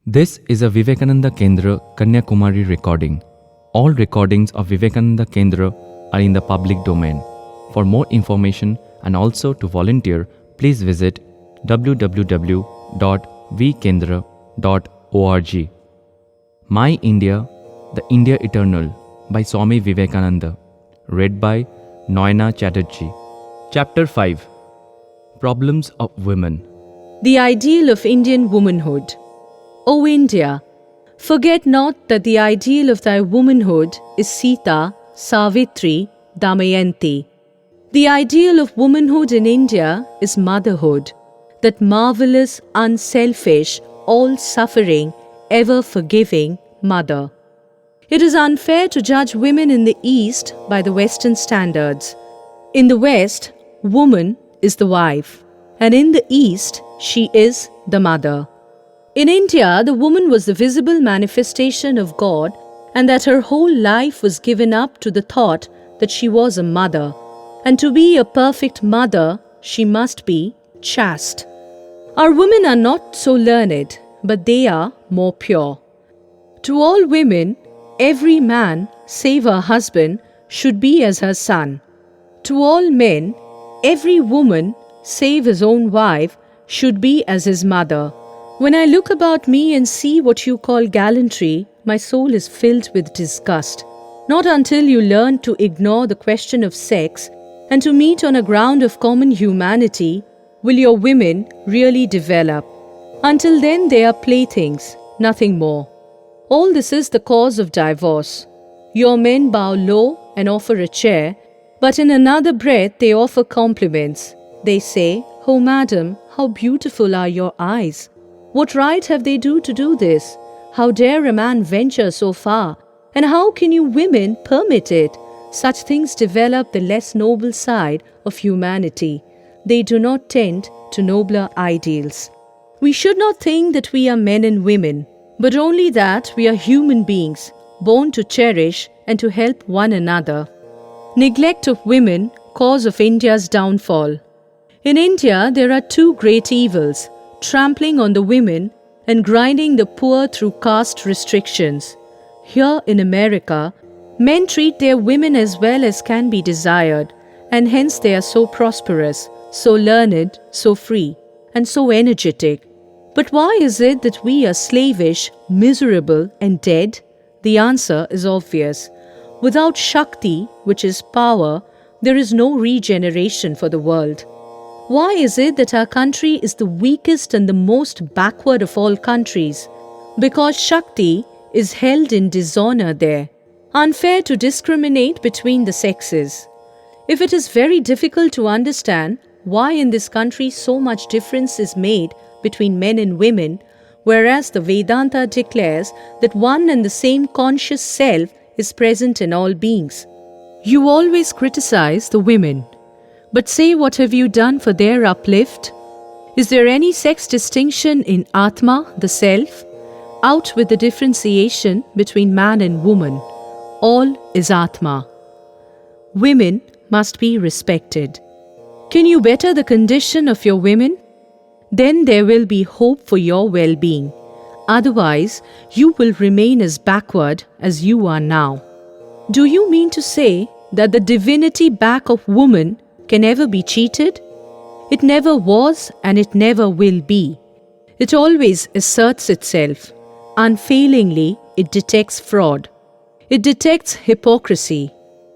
This is a Vivekananda Kendra Kanyakumari recording. All recordings of Vivekananda Kendra are in the public domain. For more information and also to volunteer, please visit www.vkendra.org. My India, the India Eternal by Swami Vivekananda. Read by Noina Chatterjee. Chapter 5. Problems of Women. The ideal of Indian womanhood. O India, forget not that the ideal of thy womanhood is Sita, Savitri, Damayanti. The ideal of womanhood in India is motherhood, that marvelous, unselfish, all-suffering, ever-forgiving mother. It is unfair to judge women in the East by the Western standards. In the West, woman is the wife, and in the East, she is the mother. In India, the woman was the visible manifestation of God, and that her whole life was given up to the thought that she was a mother. And to be a perfect mother, she must be chaste. Our women are not so learned, but they are more pure. To all women, every man, save her husband, should be as her son. To all men, every woman, save his own wife, should be as his mother. When I look about me and see what you call gallantry, my soul is filled with disgust. Not until you learn to ignore the question of sex and to meet on a ground of common humanity will your women really develop. Until then, they are playthings, nothing more. All this is the cause of divorce. Your men bow low and offer a chair, but in another breath they offer compliments. They say, "Oh, madam, how beautiful are your eyes! What right have they to do this? How dare a man venture so far? And how can you women permit it?" Such things develop the less noble side of humanity. They do not tend to nobler ideals. We should not think that we are men and women, but only that we are human beings, born to cherish and to help one another. Neglect of women, cause of India's downfall. In India, there are two great evils: trampling on the women and grinding the poor through caste restrictions. Here in America, men treat their women as well as can be desired, and hence they are so prosperous, so learned, so free, and so energetic. But why is it that we are slavish, miserable, and dead? The answer is obvious. Without Shakti, which is power, there is no regeneration for the world. Why is it that our country is the weakest and the most backward of all countries? Because Shakti is held in dishonor there. Unfair to discriminate between the sexes. If it is very difficult to understand why in this country so much difference is made between men and women, whereas the Vedanta declares that one and the same conscious self is present in all beings. You always criticize the women. But say, what have you done for their uplift? Is there any sex distinction in Atma, the self? Out with the differentiation between man and woman. All is Atma. Women must be respected. Can you better the condition of your women? Then there will be hope for your well-being. Otherwise, you will remain as backward as you are now. Do you mean to say that the divinity back of woman can ever be cheated? It never was and it never will be. It always asserts itself. Unfailingly, it detects fraud. It detects hypocrisy.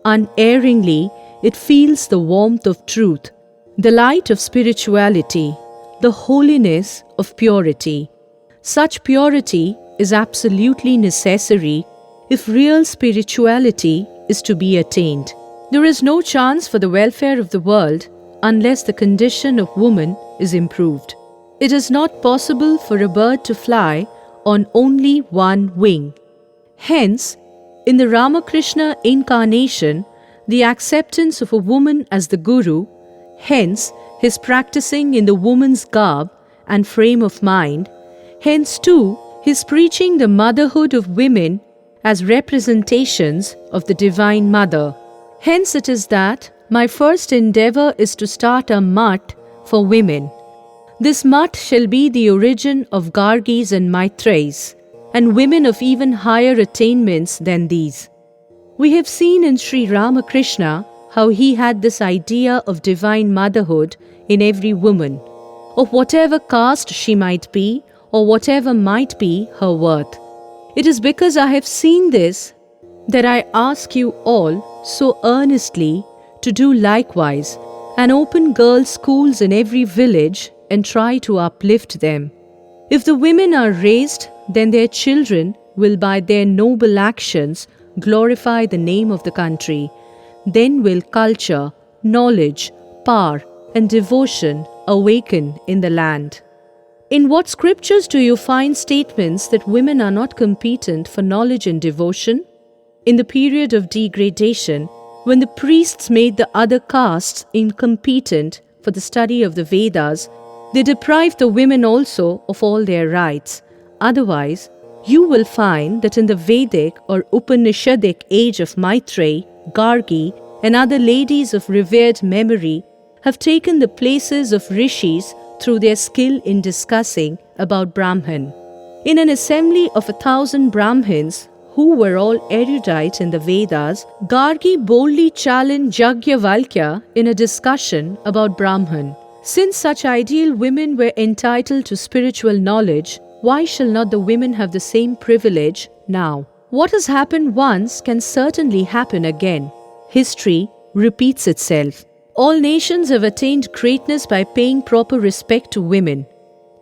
Unerringly, it feels the warmth of truth, the light of spirituality, the holiness of purity. Such purity is absolutely necessary if real spirituality is to be attained. There is no chance for the welfare of the world unless the condition of woman is improved. It is not possible for a bird to fly on only one wing. Hence, in the Ramakrishna incarnation, the acceptance of a woman as the Guru, hence his practicing in the woman's garb and frame of mind, hence too his preaching the motherhood of women as representations of the Divine Mother. Hence it is that my first endeavor is to start a mutt for women. This mutt shall be the origin of Gargis and Maitreys, and women of even higher attainments than these. We have seen in Sri Ramakrishna how he had this idea of divine motherhood in every woman, of whatever caste she might be or whatever might be her worth. It is because I have seen this that I ask you all so earnestly to do likewise and open girls' schools in every village and try to uplift them. If the women are raised, then their children will by their noble actions glorify the name of the country. Then will culture, knowledge, power and devotion awaken in the land. In what scriptures do you find statements that women are not competent for knowledge and devotion? In the period of degradation, when the priests made the other castes incompetent for the study of the Vedas, they deprived the women also of all their rights. Otherwise, you will find that in the Vedic or Upanishadic age of Maitreyi, Gargi, and other ladies of revered memory have taken the places of rishis through their skill in discussing about Brahman. In an assembly of 1,000 Brahmins who were all erudite in the Vedas, Gargi boldly challenged Yajnavalkya in a discussion about Brahman. Since such ideal women were entitled to spiritual knowledge, why shall not the women have the same privilege now? What has happened once can certainly happen again. History repeats itself. All nations have attained greatness by paying proper respect to women.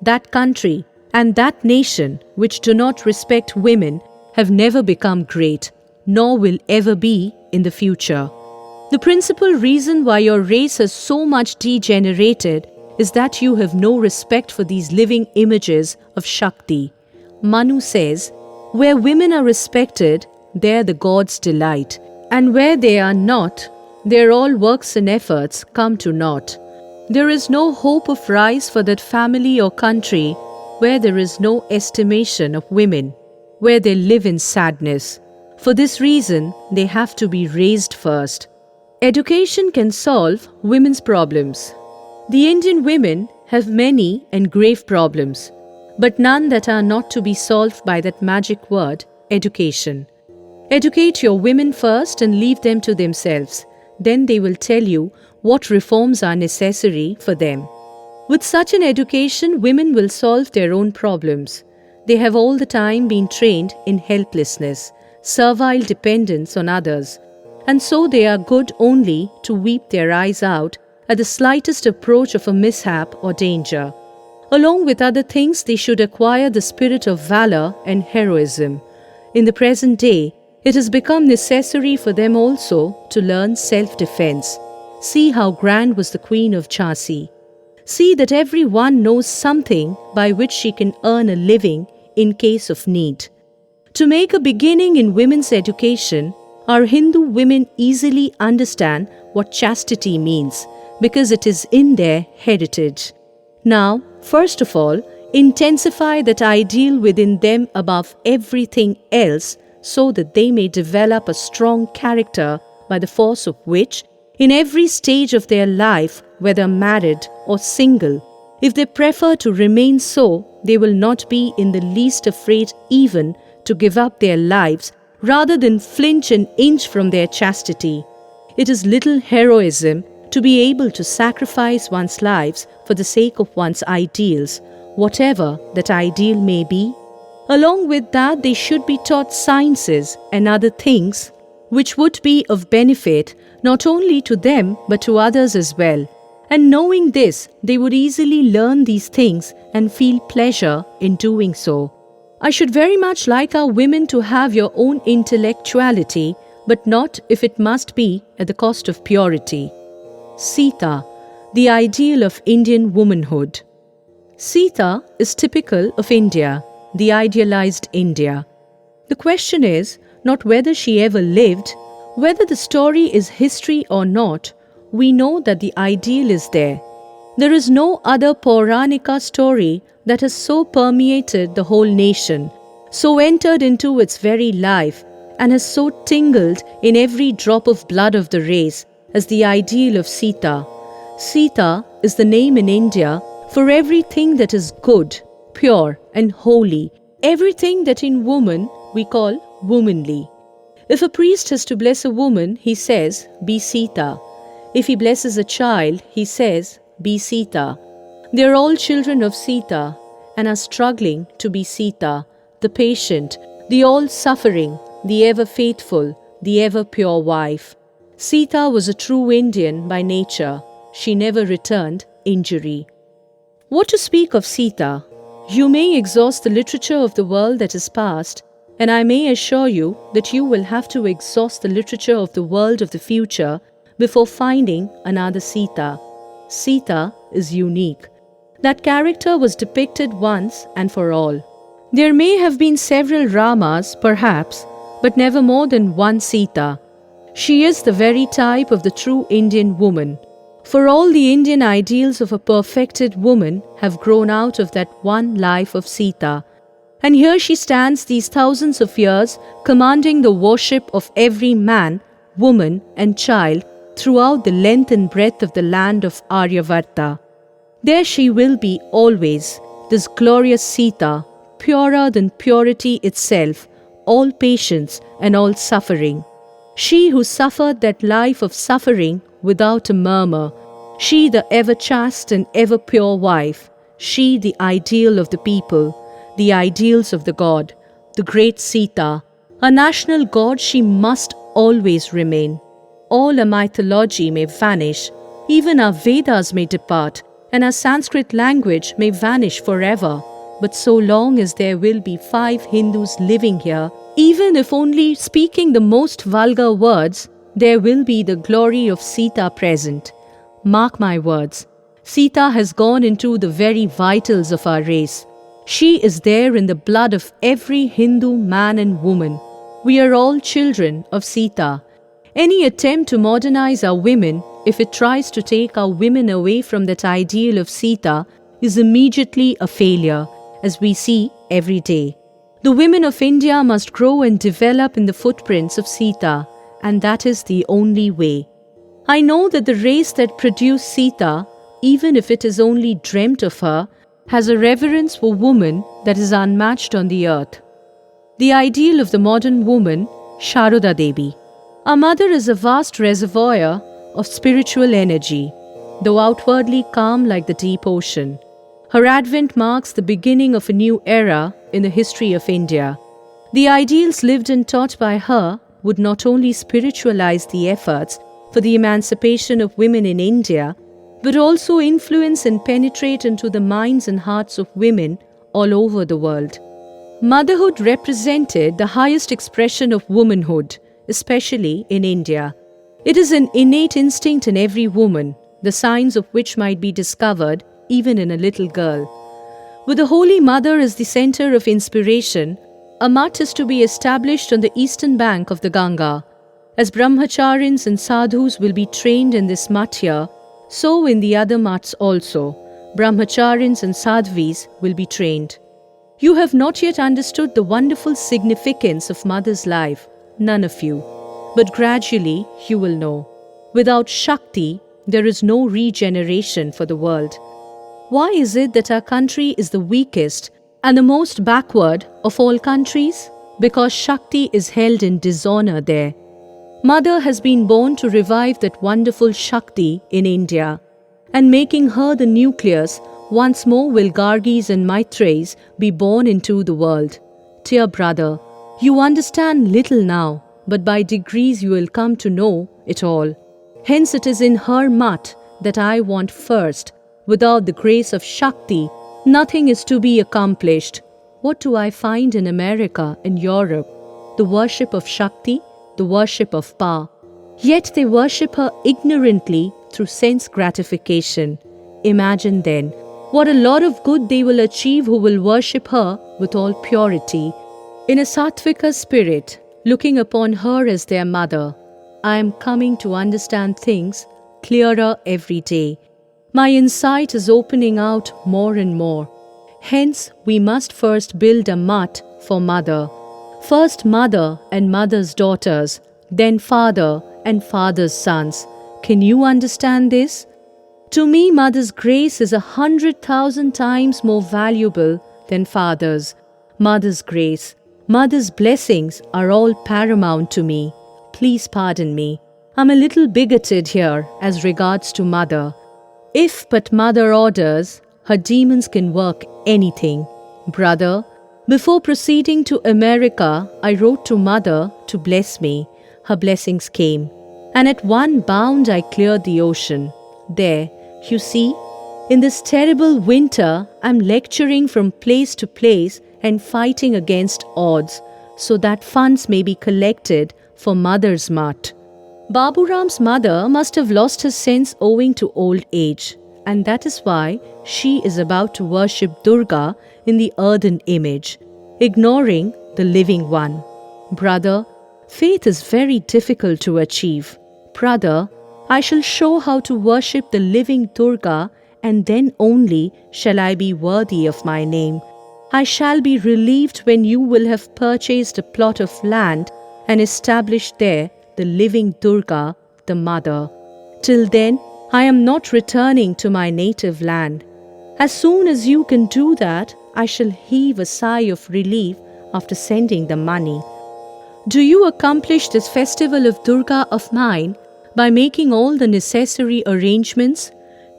That country and that nation which do not respect women have never become great, nor will ever be in the future. The principal reason why your race has so much degenerated is that you have no respect for these living images of Shakti. Manu says, where women are respected, there the gods delight, and where they are not, their all works and efforts come to naught. There is no hope of rise for that family or country where there is no estimation of women, where they live in sadness. For this reason, they have to be raised first. Education can solve women's problems. The Indian women have many and grave problems, but none that are not to be solved by that magic word, education. Educate your women first and leave them to themselves. Then they will tell you what reforms are necessary for them. With such an education, women will solve their own problems. They have all the time been trained in helplessness, servile dependence on others, and so they are good only to weep their eyes out at the slightest approach of a mishap or danger. Along with other things, they should acquire the spirit of valor and heroism. In the present day, it has become necessary for them also to learn self-defense. See how grand was the Queen of Jhansi. See that every one knows something by which she can earn a living in case of need. To make a beginning in women's education, our Hindu women easily understand what chastity means because it is in their heritage. Now, first of all, intensify that ideal within them above everything else so that they may develop a strong character by the force of which, in every stage of their life, whether married or single, if they prefer to remain so, they will not be in the least afraid even to give up their lives rather than flinch an inch from their chastity. It is little heroism to be able to sacrifice one's lives for the sake of one's ideals, whatever that ideal may be. Along with that, they should be taught sciences and other things which would be of benefit not only to them but to others as well. And knowing this, they would easily learn these things and feel pleasure in doing so. I should very much like our women to have your own intellectuality, but not if it must be at the cost of purity. Sita, the ideal of Indian womanhood. Sita is typical of India, the idealized India. The question is not whether she ever lived, whether the story is history or not. We know that the ideal is there. There is no other Pauranika story that has so permeated the whole nation, so entered into its very life, and has so tingled in every drop of blood of the race as the ideal of Sita. Sita is the name in India For everything that is good, pure, and holy, everything that in woman we call womanly. If a priest has to bless a woman, he says, "Be Sita." If he blesses a child, he says, "Be Sita." They are all children of Sita and are struggling to be Sita, the patient, the all-suffering, the ever-faithful, the ever-pure wife. Sita was a true Indian by nature. She never returned injury. What to speak of Sita? You may exhaust the literature of the world that is past, and I may assure you that you will have to exhaust the literature of the world of the future before finding another Sita. Sita is unique. That character was depicted once and for all. There may have been several Ramas, perhaps, but never more than one Sita. She is the very type of the true Indian woman. For all the Indian ideals of a perfected woman have grown out of that one life of Sita. And here she stands these thousands of years, commanding the worship of every man, woman, and child throughout the length and breadth of the land of Aryavarta. There she will be always, this glorious Sita, purer than purity itself, all patience and all suffering. She who suffered that life of suffering without a murmur, she the ever chaste and ever pure wife, she the ideal of the people, the ideals of the God, the great Sita. A national God she must always remain. All our mythology may vanish, even our Vedas may depart, and our Sanskrit language may vanish forever. But so long as there will be 5 Hindus living here, even if only speaking the most vulgar words, there will be the glory of Sita present. Mark my words, Sita has gone into the very vitals of our race. She is there in the blood of every Hindu man and woman. We are all children of Sita. Any attempt to modernize our women, if it tries to take our women away from that ideal of Sita, is immediately a failure, as we see every day. The women of India must grow and develop in the footprints of Sita, and that is the only way. I know that the race that produced Sita, even if it is only dreamt of her, has a reverence for woman that is unmatched on the earth. The ideal of the modern woman, Sharoda Devi. Our mother is a vast reservoir of spiritual energy, though outwardly calm like the deep ocean. Her advent marks the beginning of a new era in the history of India. The ideals lived and taught by her would not only spiritualize the efforts for the emancipation of women in India, but also influence and penetrate into the minds and hearts of women all over the world. Motherhood represented the highest expression of womanhood, especially in India. It is an innate instinct in every woman, the signs of which might be discovered even in a little girl. With the Holy Mother as the center of inspiration, a mutt is to be established on the eastern bank of the Ganga. As brahmacharins and sadhus will be trained in this mutt here, so in the other mutts also, brahmacharins and sadhvis will be trained. You have not yet understood the wonderful significance of mother's life, none of you. But gradually you will know. Without Shakti, there is no regeneration for the world. Why is it that our country is the weakest and the most backward of all countries? Because Shakti is held in dishonor there. Mother has been born to revive that wonderful Shakti in India, and making her the nucleus, once more will Gargis and Maitreys be born into the world. Dear brother, you understand little now, but by degrees you will come to know it all. Hence it is in her mutt that I want first. Without the grace of Shakti, nothing is to be accomplished. What do I find in America and Europe? The worship of Shakti, the worship of power. Yet they worship her ignorantly through sense gratification. Imagine then, what a lot of good they will achieve who will worship her with all purity. In a sattvika spirit, looking upon her as their mother, I am coming to understand things clearer every day. My insight is opening out more and more. Hence, we must first build a mutt for mother. First mother and mother's daughters, then father and father's sons. Can you understand this? To me, mother's grace is 100,000 times more valuable than father's. Mother's grace, mother's blessings are all paramount to me. Please pardon me. I'm a little bigoted here as regards to mother. If but mother orders, her demons can work anything. Brother, before proceeding to America, I wrote to mother to bless me. Her blessings came, and at one bound I cleared the ocean. There, you see, in this terrible winter, I'm lecturing from place to place and fighting against odds so that funds may be collected for mother's mart. Baburam's mother must have lost her sense owing to old age, and that is why she is about to worship Durga in the earthen image, ignoring the living one. Brother, faith is very difficult to achieve. Brother, I shall show how to worship the living Durga, and then only shall I be worthy of my name. I shall be relieved when you will have purchased a plot of land and established there the living Durga, the mother. Till then, I am not returning to my native land. As soon as you can do that, I shall heave a sigh of relief after sending the money. Do you accomplish this festival of Durga of mine by making all the necessary arrangements?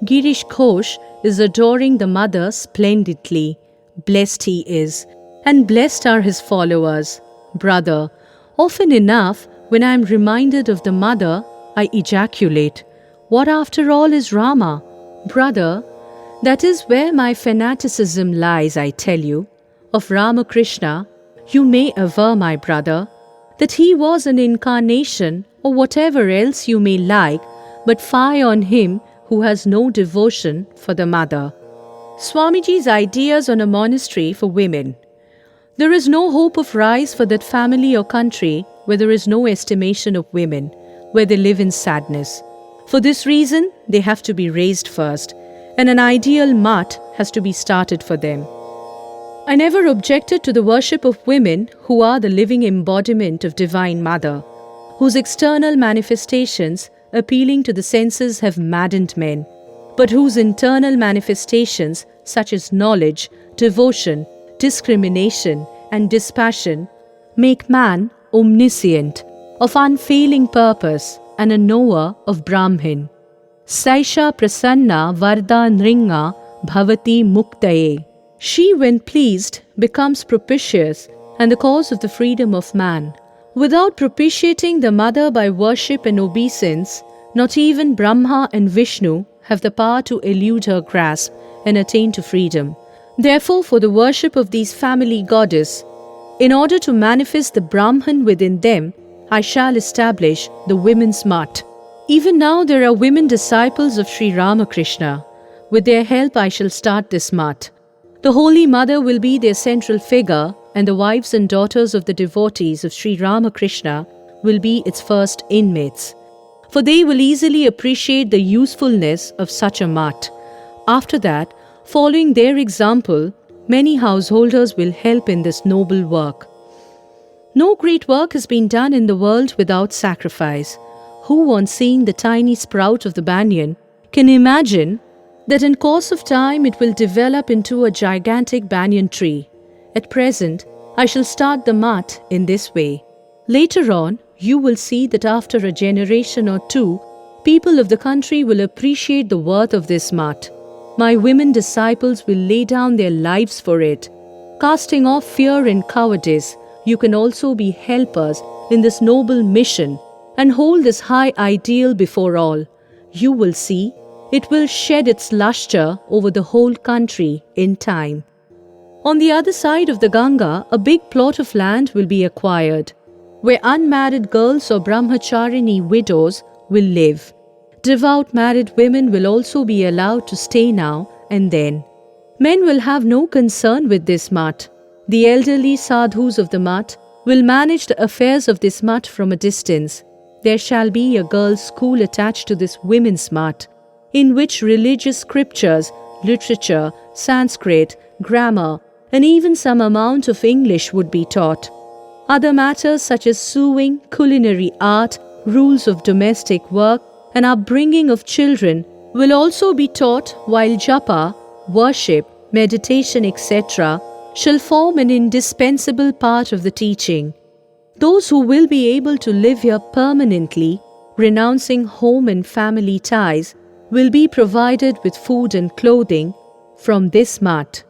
Girish Ghosh is adoring the mother splendidly. Blessed he is, and blessed are his followers. Brother, often enough, when I am reminded of the mother, I ejaculate, what after all is Rama? Brother, that is where my fanaticism lies, I tell you. Of Ramakrishna, you may aver, my brother, that he was an incarnation or whatever else you may like, but fie on him who has no devotion for the mother. Swamiji's ideas on a monastery for women. There is no hope of rise for that family or country where there is no estimation of women, where they live in sadness. For this reason, they have to be raised first, and an ideal mutt has to be started for them. I never objected to the worship of women who are the living embodiment of Divine Mother, whose external manifestations appealing to the senses have maddened men, but whose internal manifestations such as knowledge, devotion, discrimination, and dispassion make man omniscient, of unfailing purpose, and a knower of Brahman. Saisha prasanna varda nringa bhavati muktaye. She, when pleased, becomes propitious and the cause of the freedom of man. Without propitiating the mother by worship and obeisance, not even Brahma and Vishnu have the power to elude her grasp and attain to freedom. Therefore, for the worship of these family goddess, in order to manifest the Brahman within them, I shall establish the women's mutt. Even now there are women disciples of Sri Ramakrishna. With their help I shall start this mutt. The Holy Mother will be their central figure, and the wives and daughters of the devotees of Sri Ramakrishna will be its first inmates. For they will easily appreciate the usefulness of such a mutt. After that, following their example, many householders will help in this noble work. No great work has been done in the world without sacrifice. Who, on seeing the tiny sprout of the banyan, can imagine that in course of time it will develop into a gigantic banyan tree? At present, I shall start the mutt in this way. Later on, you will see that after a generation or two, people of the country will appreciate the worth of this mutt. My women disciples will lay down their lives for it. Casting off fear and cowardice, you can also be helpers in this noble mission and hold this high ideal before all. You will see, it will shed its lustre over the whole country in time. On the other side of the Ganga, a big plot of land will be acquired, where unmarried girls or brahmacharini widows will live. Devout married women will also be allowed to stay now and then. Men will have no concern with this mutt. The elderly sadhus of the mutt will manage the affairs of this mutt from a distance. There shall be a girls' school attached to this women's mutt, in which religious scriptures, literature, Sanskrit, grammar, and even some amount of English would be taught. Other matters such as sewing, culinary art, rules of domestic work, and upbringing of children will also be taught while japa, worship, meditation, etc. shall form an indispensable part of the teaching. Those who will be able to live here permanently, renouncing home and family ties, will be provided with food and clothing from this mat.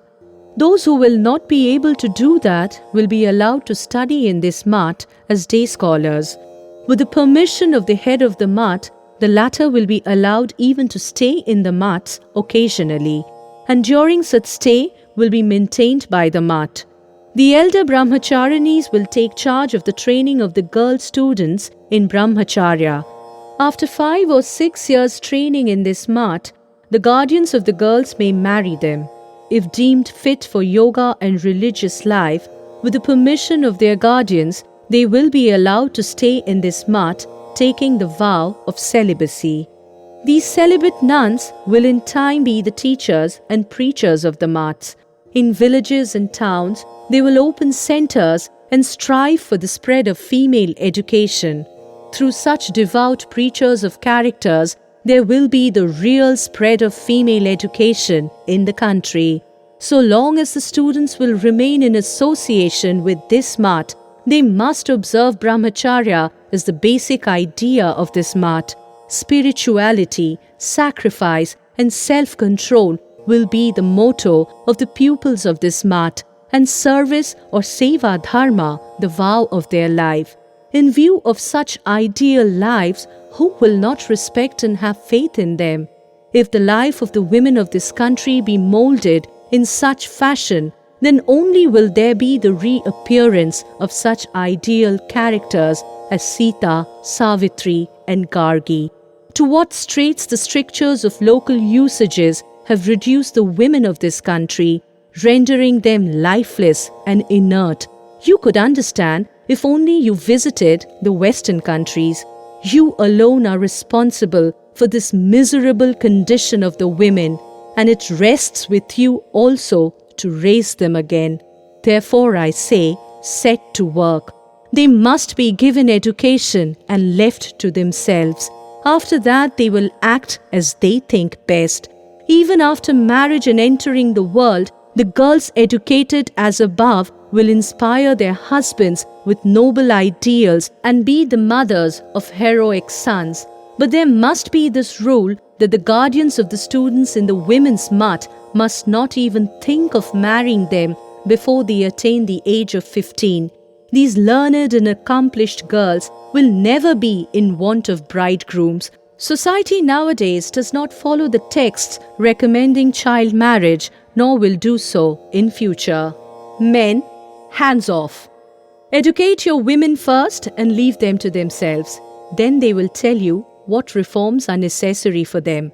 Those who will not be able to do that will be allowed to study in this mat as day scholars. With the permission of the head of the mat, the latter will be allowed even to stay in the mats occasionally, and during such stay will be maintained by the mat. The elder brahmacharinis will take charge of the training of the girl students in brahmacharya. After 5 or 6 years training in this mat, the guardians of the girls may marry them. If deemed fit for yoga and religious life, with the permission of their guardians, they will be allowed to stay in this mat, taking the vow of celibacy. These celibate nuns will in time be the teachers and preachers of the mats. In villages and towns, they will open centers and strive for the spread of female education. Through such devout preachers of characters, there will be the real spread of female education in the country. So long as the students will remain in association with this mat, they must observe brahmacharya as the basic idea of this mat. Spirituality, sacrifice, and self-control will be the motto of the pupils of this mat, and service or seva dharma the vow of their life. In view of such ideal lives, who will not respect and have faith in them? If the life of the women of this country be molded in such fashion, then only will there be the reappearance of such ideal characters as Sita, Savitri, and Gargi. To what straits the strictures of local usages have reduced the women of this country, rendering them lifeless and inert, you could understand if only you visited the Western countries. You alone are responsible for this miserable condition of the women, and it rests with you also to raise them again. Therefore, I say, set to work. They must be given education and left to themselves. After that, they will act as they think best. Even after marriage and entering the world, the girls educated as above will inspire their husbands with noble ideals and be the mothers of heroic sons. But there must be this rule that the guardians of the students in the women's mat must not even think of marrying them before they attain the age of 15. These learned and accomplished girls will never be in want of bridegrooms. Society nowadays does not follow the texts recommending child marriage, nor will do so in future. Men, hands off. Educate your women first and leave them to themselves. Then they will tell you what reforms are necessary for them.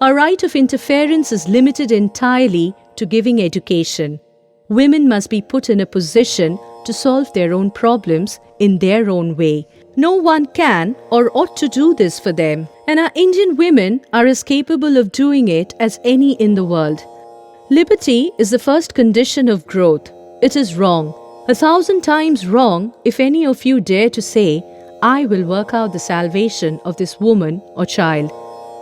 Our right of interference is limited entirely to giving education. Women must be put in a position to solve their own problems in their own way. No one can or ought to do this for them, and our Indian women are as capable of doing it as any in the world. Liberty is the first condition of growth. It is wrong, 1,000 times wrong, if any of you dare to say, I will work out the salvation of this woman or child.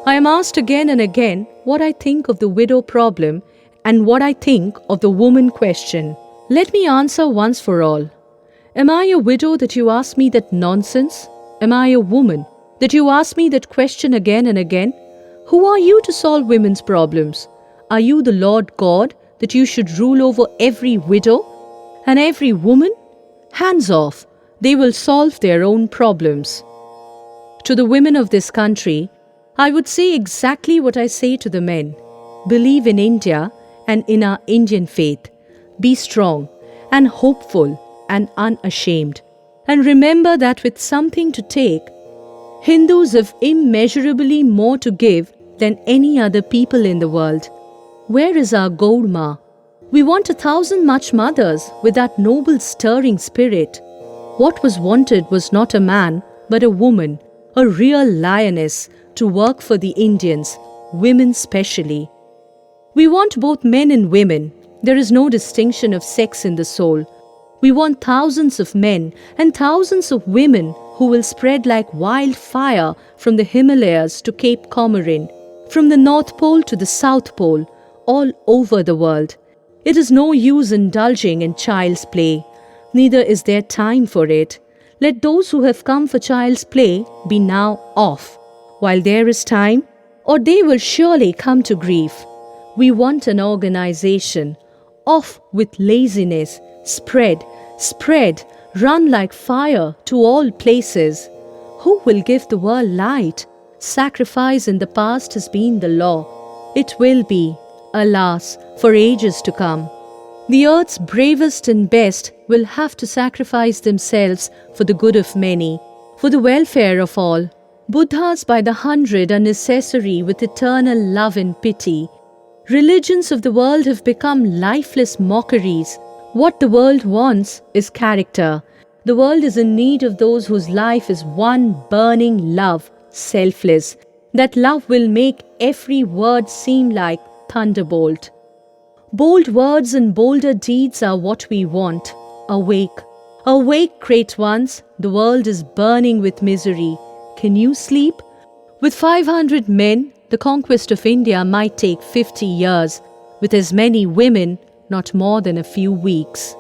I am asked again and again what I think of the widow problem and what I think of the woman question. Let me answer once for all. Am I a widow that you ask me that nonsense? Am I a woman that you ask me that question again and again? Who are you to solve women's problems? Are you the Lord God that you should rule over every widow and every woman? Hands off. They will solve their own problems. To the women of this country, I would say exactly what I say to the men. Believe in India and in our Indian faith. Be strong and hopeful and unashamed. And remember that with something to take, Hindus have immeasurably more to give than any other people in the world. Where is our Gaudma? We want 1,000 much mothers with that noble stirring spirit. What was wanted was not a man, but a woman, a real lioness, to work for the Indians, women specially. We want both men and women. There is no distinction of sex in the soul. We want thousands of men and thousands of women who will spread like wildfire from the Himalayas to Cape Comorin. from the North Pole to the South Pole, all over the world. It is no use indulging in child's play, neither is there time for it. Let those who have come for child's play be now off, while there is time, or they will surely come to grief. We want an organization. Off with laziness, spread, run like fire to all places. Who will give the world light? Sacrifice in the past has been the law. It will be, alas, for ages to come. The earth's bravest and best will have to sacrifice themselves for the good of many, for the welfare of all. Buddhas by the hundred are necessary with eternal love and pity. Religions of the world have become lifeless mockeries. What the world wants is character. The world is in need of those whose life is one burning love, selfless. That love will make every word seem like thunderbolt. Bold words and bolder deeds are what we want. Awake, awake, great ones. The world is burning with misery. Can you sleep? With 500 men, the conquest of India might take 50 years. With as many women, not more than a few weeks.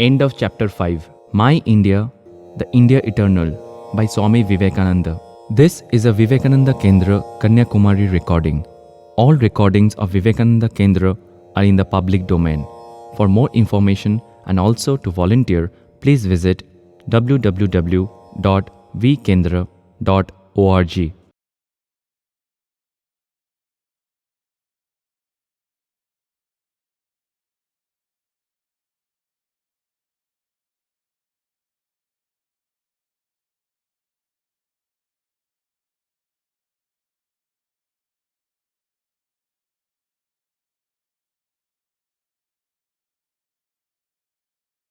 End of chapter 5. My India, the India Eternal by Swami Vivekananda. This is a Vivekananda Kendra Kanyakumari recording. All recordings of Vivekananda Kendra are in the public domain. For more information and also to volunteer, please visit www.vkendra.org.